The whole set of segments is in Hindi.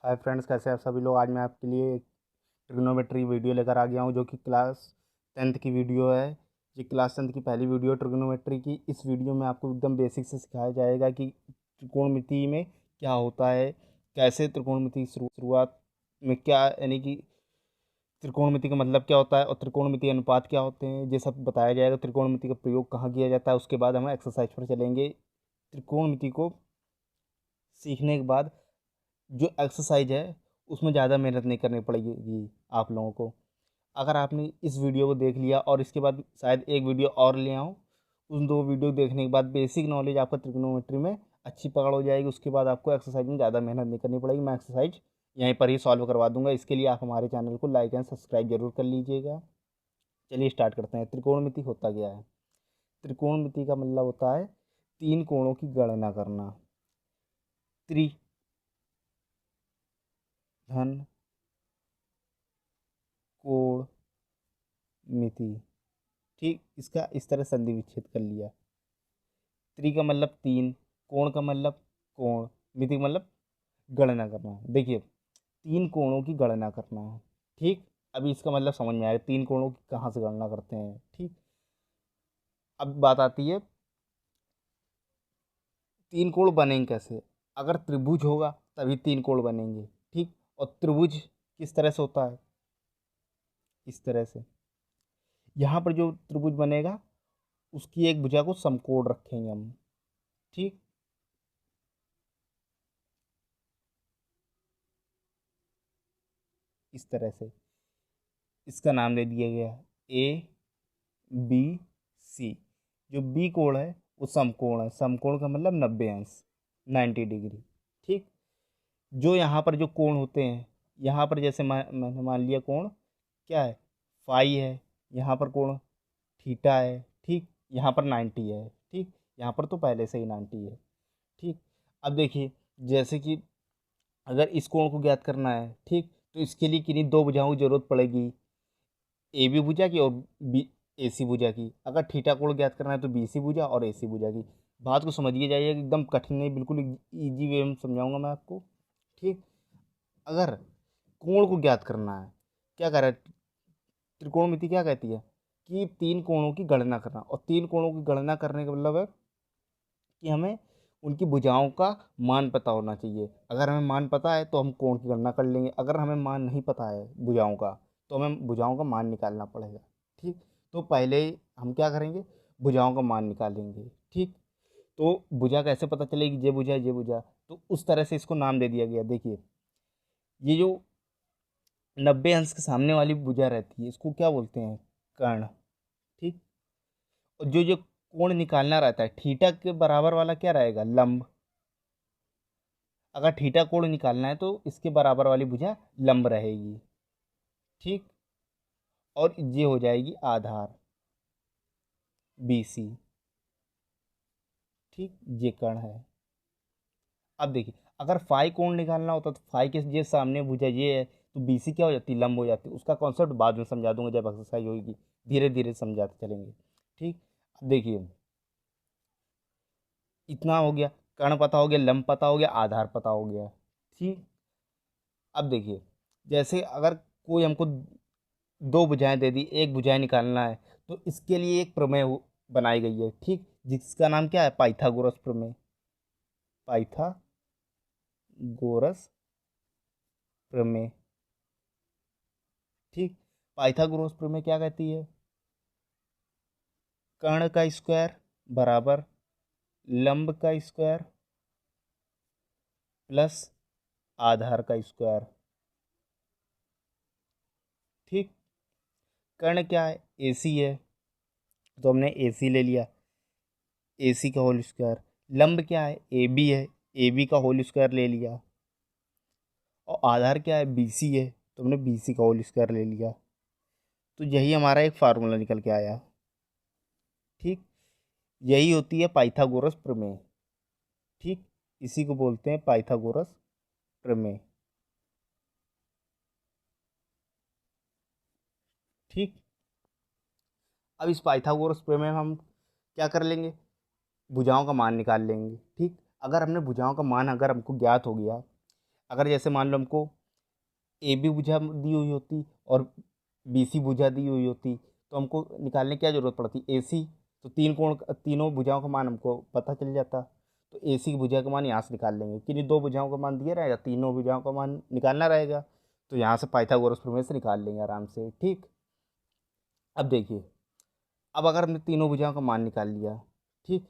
हाय फ्रेंड्स, कैसे हैं आप सभी लोग। आज मैं आपके लिए एक ट्रिग्नोमेट्री वीडियो लेकर आ गया हूं, जो कि क्लास 10th की वीडियो है। ये क्लास 10th की पहली वीडियो ट्रिग्नोमेट्री की। इस वीडियो में आपको एकदम बेसिक से सिखाया जाएगा कि त्रिकोणमिति में क्या होता है, कैसे त्रिकोणमिति की शुरुआत में क्या, यानी कि त्रिकोणमिति का मतलब क्या होता है और त्रिकोणमिति अनुपात क्या होते हैं, ये सब बताया जाएगा। त्रिकोणमिति का प्रयोग कहाँ किया जाता है, उसके बाद हम एक्सरसाइज पर चलेंगे। त्रिकोणमिति को सीखने के बाद जो एक्सरसाइज है उसमें ज़्यादा मेहनत नहीं करनी पड़ेगी आप लोगों को। अगर आपने इस वीडियो को देख लिया और इसके बाद शायद एक वीडियो और ले आऊँ, उन दो वीडियो देखने के बाद बेसिक नॉलेज आपका ट्रिग्नोमेट्री में अच्छी पकड़ हो जाएगी। उसके बाद आपको एक्सरसाइज में ज़्यादा मेहनत नहीं करनी पड़ेगी। मैं एक्सरसाइज यहीं पर ही सॉल्व करवा दूंगा। इसके लिए आप हमारे चैनल को लाइक एंड सब्सक्राइब जरूर कर लीजिएगा। चलिए स्टार्ट करते हैं। त्रिकोणमिति होता क्या है। त्रिकोणमिति का मतलब होता है तीन कोणों की गणना करना। त्रि धन कोण मिति, ठीक। इसका इस तरह संधि विच्छेद कर लिया। त्रि का मतलब तीन, कोण का मतलब कोण, मिति का मतलब गणना करना। देखिए, तीन कोणों की गणना करना है, ठीक। अभी इसका मतलब समझ में आएगा तीन कोणों की कहाँ से गणना करते हैं, ठीक। अब बात आती है तीन कोण बनेंगे कैसे। अगर त्रिभुज होगा तभी तीन कोण बनेंगे, ठीक। और त्रिभुज किस तरह से होता है, इस तरह से। यहाँ पर जो त्रिभुज बनेगा उसकी एक भुजा को समकोण रखेंगे हम, ठीक। इस तरह से इसका नाम दे दिया गया ए बी सी। जो बी कोण है वो समकोण है। समकोण का मतलब 90 अंश, 90 डिग्री, ठीक। जो यहाँ पर जो कोण होते हैं, यहाँ पर जैसे मैंने मान लिया कोण क्या है, फाई है। यहाँ पर कोण थीटा है, ठीक। यहाँ पर 90 है, ठीक। यहाँ पर तो पहले से ही 90 है, ठीक। अब देखिए, जैसे कि अगर इस कोण को ज्ञात करना है, ठीक, तो इसके लिए किन्हीं दो भुजाओं की जरूरत पड़ेगी, ए बी भुजा की और बी ए सी भुजा की। अगर थीटा कोण ज्ञात करना है तो बी सी भुजा और ए सी भुजा की। बात को समझिए जाइए, एकदम कठिन नहीं, बिल्कुल इजी वे में समझाऊंगा मैं आपको, ठीक। अगर कोण को ज्ञात करना है, क्या कह रहा है त्रिकोणमिति, क्या कहती है कि तीन कोणों की गणना करना। और तीन कोणों की गणना करने का मतलब है कि हमें उनकी भुजाओं का मान पता होना चाहिए। अगर हमें मान पता है तो हम कोण की गणना कर लेंगे। अगर हमें मान नहीं पता है भुजाओं का, तो हमें भुजाओं का मान निकालना पड़ेगा, ठीक। तो पहले हम क्या करेंगे, भुजाओं का मान निकालेंगे, ठीक। तो भुजा कैसे पता चलेगी, ये भुजा ये भुजा, तो उस तरह से इसको नाम दे दिया गया। देखिए, ये जो 90 अंश के सामने वाली भुजा रहती है इसको क्या बोलते हैं, कर्ण, ठीक। और जो जो कोण निकालना रहता है, थीटा के बराबर वाला क्या रहेगा, लंब। अगर थीटा कोण निकालना है तो इसके बराबर वाली भुजा लंब रहेगी, ठीक। और ये हो जाएगी आधार, बी सी, ठीक। ये कर्ण है। अब देखिए, अगर फाई कोण निकालना होता तो फाई के ये सामने भुजा ये है, तो बी सी क्या हो जाती है, लंब हो जाती है। उसका कॉन्सेप्ट बाद में समझा दूंगा जब एक्सरसाइज होगी, धीरे धीरे समझाते चलेंगे, ठीक। अब देखिए, इतना हो गया, कर्ण पता हो गया, लंब पता हो गया, आधार पता हो गया, ठीक। अब देखिए, जैसे अगर कोई हमको दो भुजाएं दे दी, एक भुजाएं निकालना है, तो इसके लिए एक प्रमेय बनाई गई है, ठीक, जिसका नाम क्या है, पाइथागोरस प्रमेय। पाइथागोरस प्रमेय, ठीक। पाइथागोरस प्रमेय क्या कहती है, कर्ण का स्क्वायर बराबर लंब का स्क्वायर प्लस आधार का स्क्वायर, ठीक। कर्ण क्या है, एसी है, तो हमने एसी ले लिया, एसी का होल स्क्वायर। लंब क्या है, ए बी है, ए बी का होल स्क्वायर ले लिया। और आधार क्या है, बी सी है, तो हमने बी सी का होल स्क्वायर ले लिया। तो यही हमारा एक फार्मूला निकल के आया, ठीक। यही होती है पाइथागोरस प्रमेय, ठीक। इसी को बोलते हैं पाइथागोरस प्रमेय, ठीक। अब इस पाइथागोरस प्रमेय में हम क्या कर लेंगे, भुजाओं का मान निकाल लेंगे, ठीक। अगर हमने भुजाओं का मान अगर हमको ज्ञात हो गया, अगर जैसे मान लो हमको ए बी भुजा दी हुई होती और बी सी भुजा दी हुई होती तो हमको निकालने की क्या ज़रूरत पड़ती, ए सी। तो तीनों भुजाओं का मान हमको पता चल जाता। तो ए सी की भुजा का मान यहाँ से निकाल लेंगे, किन्हीं दो भुजाओं का मान दिया रहेगा, तीनों भुजाओं का मान निकालना रहेगा। तो यहाँ से पाइथागोरस प्रमेय से निकाल लेंगे आराम से। ठीक, अब देखिए, अब अगर हमने तीनों भुजाओं का मान निकाल लिया, ठीक,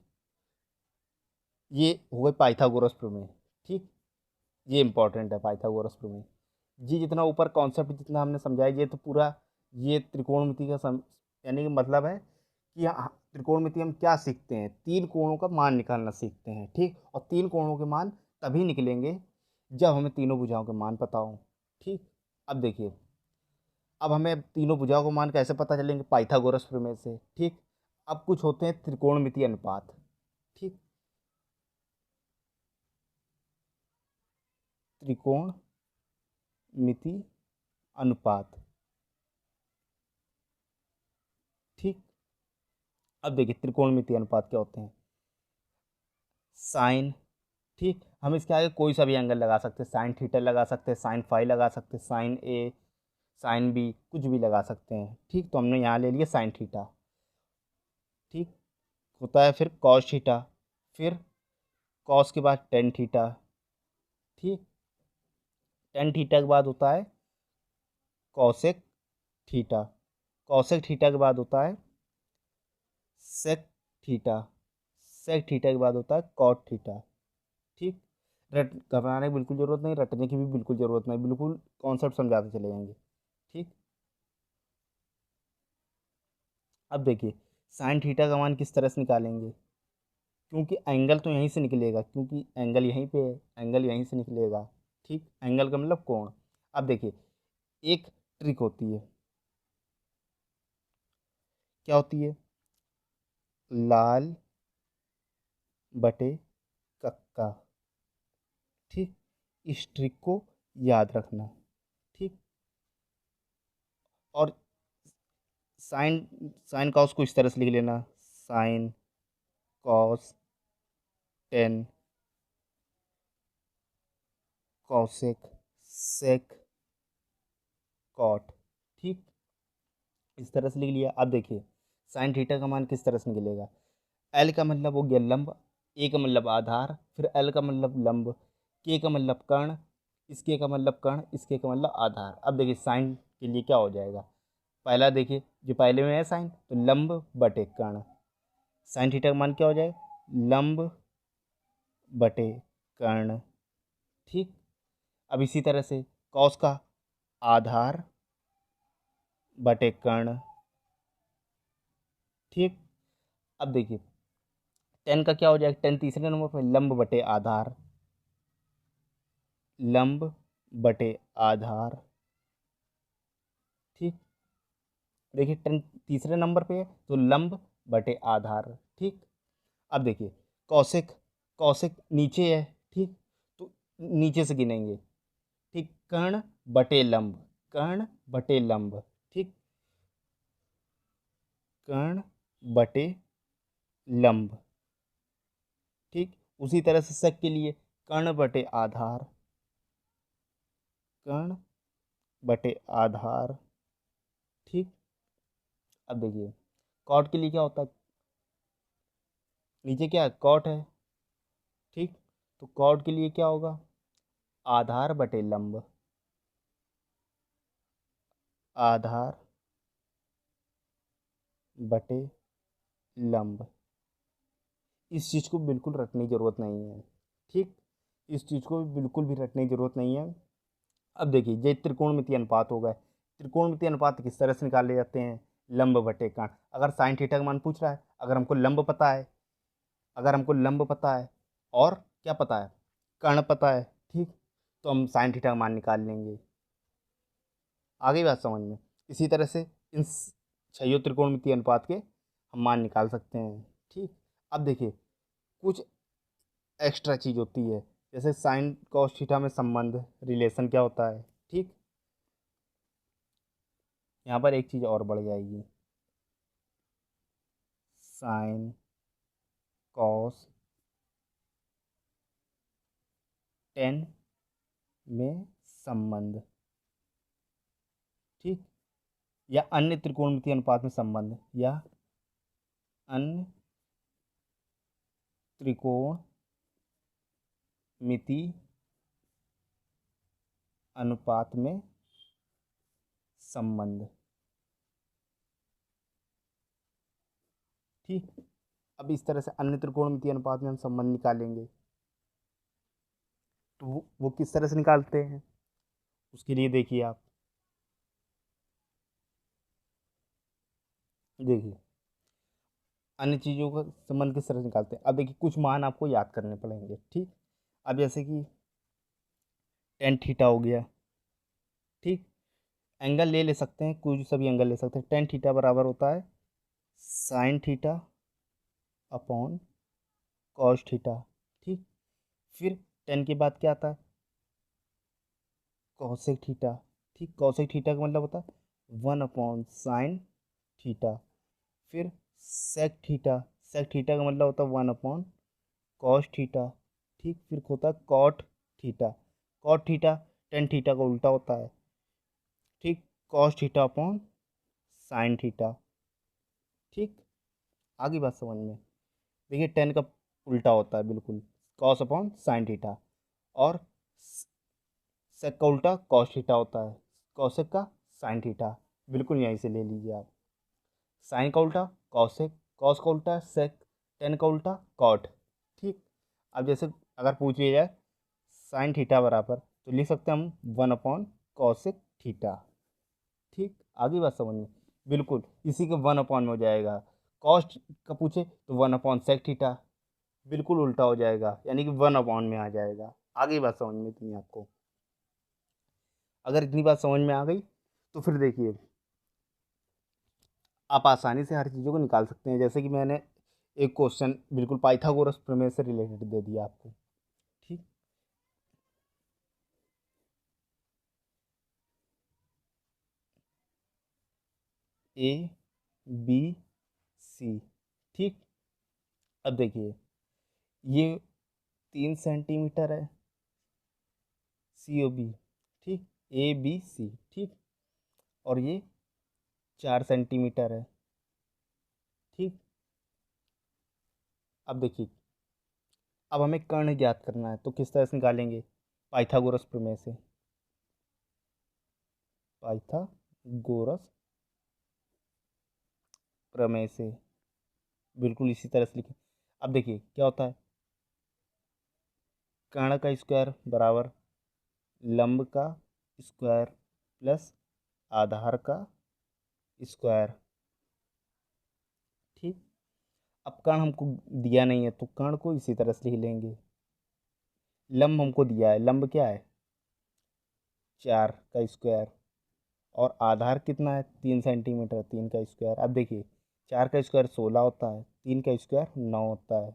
ये हो गए पाइथागोरस प्रमेय। ठीक, ये इंपॉर्टेंट है पाइथागोरस प्रमेय। ये जितना ऊपर कॉन्सेप्ट जितना हमने समझाया, ये तो पूरा ये त्रिकोणमिति का यानी कि मतलब है कि त्रिकोणमिति हम क्या सीखते हैं, तीन कोणों का मान निकालना सीखते हैं। ठीक, और तीन कोणों के मान तभी निकलेंगे जब हमें तीनों भुजाओं के मान पता हो। ठीक, अब देखिए, अब हमें तीनों भुजाओं के मान कैसे पता चलेंगे, पाइथागोरस प्रमेय से। ठीक, अब कुछ होते हैं त्रिकोणमिति अनुपात। ठीक, त्रिकोणमिति अनुपात। ठीक, अब देखिए त्रिकोणमिति अनुपात क्या होते हैं, साइन। ठीक, हम इसके आगे कोई सा भी एंगल लगा सकते हैं, साइन थीटा लगा सकते हैं, साइन फाई लगा सकते हैं, साइन ए, साइन बी, कुछ भी लगा सकते हैं। ठीक, तो हमने यहाँ ले लिया साइन थीटा। ठीक, होता है फिर कॉस थीटा, फिर कॉस के बाद टेन थीटा। ठीक, टेन थीटा के बाद होता है कॉसेक थीटा, कॉसेक थीटा के बाद होता है सेक थीटा, सेक थीटा के बाद होता है कॉट थीटा। ठीक, घबराने की बिल्कुल ज़रूरत नहीं, रटने की भी बिल्कुल ज़रूरत नहीं, बिल्कुल कॉन्सेप्ट समझाते चले जाएंगे। ठीक, अब देखिए साइन थीटा का मान किस तरह से निकालेंगे, क्योंकि एंगल तो यहीं से निकलेगा, क्योंकि एंगल यहीं पे है, एंगल यहीं से निकलेगा। ठीक, एंगल का मतलब कोण। अब देखिए एक ट्रिक होती है, क्या होती है, लाल बटे कक्का। ठीक, इस ट्रिक को याद रखना। ठीक, और साइन साइन कॉस को इस तरह से लिख लेना, sine cos tan cosec sec cot. ठीक, इस तरह से लिख लिया। अब देखिए साइन थीटा का मान किस तरह से निकलेगा, एल का मतलब हो गया लंब, ए का मतलब आधार, फिर एल का मतलब लंब, के का मतलब कर्ण, इसके का मतलब कर्ण, इसके का मतलब आधार। अब देखिए साइन के लिए क्या हो जाएगा, पहला देखिए जो पहले में है साइन, तो लंब बटे कर्ण, साइन थीटा का मान क्या हो जाएगा, लंब बटे कर्ण। ठीक, अब इसी तरह से कॉस का आधार बटे कर्ण। ठीक, अब देखिए टेन का क्या हो जाएगा, टेन तीसरे नंबर पर लंब बटे आधार, लंब बटे आधार। ठीक, देखिए टेन तीसरे नंबर पे है तो लंब बटे आधार। ठीक, अब देखिए कौशिक, कौशिक नीचे है। ठीक, तो नीचे से गिनेंगे। ठीक, कर्ण बटे लंब, कर्ण बटे लंब। ठीक, कर्ण बटे लंब। ठीक, उसी तरह से सक के लिए कर्ण बटे आधार, कर्ण बटे आधार। ठीक, अब देखिए कॉट के लिए क्या होता है, नीचे क्या है कॉट है। ठीक, तो कॉट के लिए क्या होगा, आधार बटे लंब, आधार बटे लंब। इस चीज़ को बिल्कुल रटने की ज़रूरत नहीं है। ठीक, इस चीज़ को बिल्कुल भी रटने की ज़रूरत नहीं है। अब देखिए ये त्रिकोणमितीय अनुपात हो गए, त्रिकोणमितीय अनुपात किस तरह से निकाले जाते हैं, लंब बटे कर्ण। अगर साइन थीटा का मान पूछ रहा है, अगर हमको लंब पता है, अगर हमको लंब पता है और क्या पता है, कर्ण पता है। ठीक, तो हम साइन थीटा का मान निकाल लेंगे। आ गई बात समझ में। इसी तरह से इन छहियों त्रिकोणमितीय अनुपात के हम मान निकाल सकते हैं। ठीक, अब देखिए कुछ एक्स्ट्रा चीज़ होती है, जैसे साइन कॉस थीटा में संबंध रिलेशन क्या होता है। ठीक, यहाँ पर एक चीज़ और बढ़ जाएगी, साइन कॉस टेन में संबंध, ठीक, या अन्य त्रिकोणमितीय अनुपात में संबंध, या अन्य त्रिकोणमितीय अनुपात में संबंध, ठीक। अब इस तरह से अन्य त्रिकोणमितीय अनुपात में हम संबंध निकालेंगे, तो वो किस तरह से निकालते हैं, उसके लिए देखिए आप, देखिए अन्य चीज़ों का संबंध किस तरह से निकालते हैं। अब देखिए कुछ मान आपको याद करने पड़ेंगे, ठीक। अब जैसे कि टेन थीटा हो गया, ठीक, एंगल ले सकते हैं, कुछ सभी एंगल ले सकते हैं। टेन थीटा बराबर होता है sine theta upon cos theta, ठीक। फिर टेन के बाद क्या आता है, कॉसेक थीटा, ठीक। कॉसेक थीटा का मतलब होता है 1 अपॉन साइन थीटा। फिर सेक थीटा, सेक थीटा का मतलब होता है 1 अपॉन कॉस थीटा, ठीक। फिर होता है cot theta, cot theta tan theta का उल्टा होता है, ठीक। Cos theta upon sine theta, ठीक। आगे बात समझ में, देखिए टेन का उल्टा होता है बिल्कुल, कॉस अपॉन साइन थीटा, और सेक का उल्टा कॉस थीटा होता है, कॉसेक का साइन थीटा, बिल्कुल यहीं से ले लीजिए आप। साइन का उल्टा कॉसेक, कॉस का उल्टा सेक, टेन का उल्टा कॉट, ठीक। अब जैसे अगर पूछ लिया जाए साइन थीटा बराबर, तो लिख सकते हैं हम 1 अपॉन कॉसेक थीटा, ठीक। आगे बात समझ में, बिल्कुल इसी के 1 अपॉन में हो जाएगा। कॉस्ट का पूछे तो 1 अपॉन सेक थीटा, बिल्कुल उल्टा हो जाएगा, यानी कि 1 अपॉन में आ जाएगा। आगे बात समझ में इतनी आपको, अगर इतनी बात समझ में आ गई तो फिर देखिए आप आसानी से हर चीज़ों को निकाल सकते हैं। जैसे कि मैंने एक क्वेश्चन बिल्कुल पाइथागोरस प्रमेय से रिलेटेड दे दिया आपको, ठीक। ए बी सी, ठीक। अब देखिए ये 3 सेंटीमीटर है सी ओ बी, ठीक, ए बी सी, ठीक। और ये 4 सेंटीमीटर है, ठीक। अब देखिए अब हमें कर्ण ज्ञात करना है, तो किस तरह से निकालेंगे, पाइथागोरस प्रमेय से, पाइथागोरस प्रमेय से, बिल्कुल इसी तरह से लिखें। अब देखिए क्या होता है, कर्ण का स्क्वायर बराबर लंब का स्क्वायर प्लस आधार का स्क्वायर, ठीक। अब कर्ण हमको दिया नहीं है तो कर्ण को इसी तरह से लिख लेंगे। लंब हमको दिया है, लंब क्या है 4 का स्क्वायर, और आधार कितना है 3 सेंटीमीटर, 3 का स्क्वायर। अब देखिए 4 का स्क्वायर 16 होता है, 3 का स्क्वायर 9 होता है,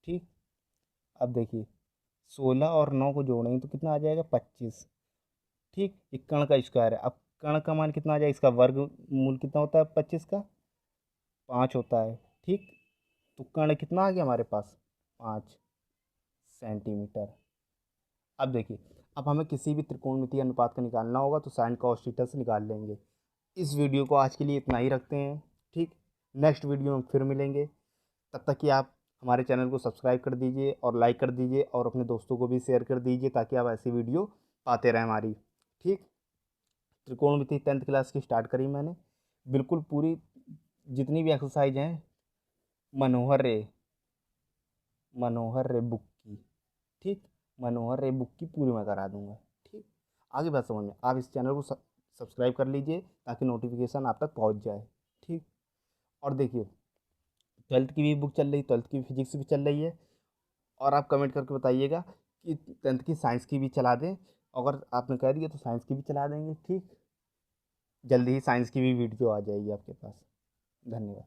ठीक। अब देखिए 16 और 9 को जोड़ेंगे तो कितना आ जाएगा 25, ठीक। ये कर्ण का स्क्वायर है, अब कर्ण का मान कितना आ जाएगा, इसका वर्ग मूल कितना होता है 25 का 5 होता है, ठीक। तो कर्ण कितना आ गया हमारे पास 5 सेंटीमीटर। अब देखिए अब हमें किसी भी त्रिकोणमितीय अनुपात का निकालना होगा तो साइन कॉस थीटा से निकाल लेंगे। इस वीडियो को आज के लिए इतना ही रखते हैं, ठीक। नेक्स्ट वीडियो में फिर मिलेंगे, तब तक कि आप हमारे चैनल को सब्सक्राइब कर दीजिए और लाइक कर दीजिए और अपने दोस्तों को भी शेयर कर दीजिए ताकि आप ऐसी वीडियो पाते रहें हमारी, ठीक। त्रिकोणमिति 10th क्लास की स्टार्ट करी मैंने, बिल्कुल पूरी जितनी भी एक्सरसाइज हैं मनोहर रे, मनोहर रे बुक की, ठीक। मनोहर रे बुक की पूरी मैं करा दूंगा, ठीक। आगे बात समझ में, आप इस चैनल को सब्सक्राइब कर लीजिए ताकि नोटिफिकेशन आप तक पहुंच जाए, ठीक। और देखिए 12th की भी बुक चल रही, 12th की फिजिक्स भी चल रही है, और आप कमेंट करके बताइएगा कि 10th की साइंस की भी चला दें, अगर आपने कह दिया तो साइंस की भी चला देंगे, ठीक। जल्दी ही साइंस की भी वीडियो आ जाएगी आपके पास। धन्यवाद।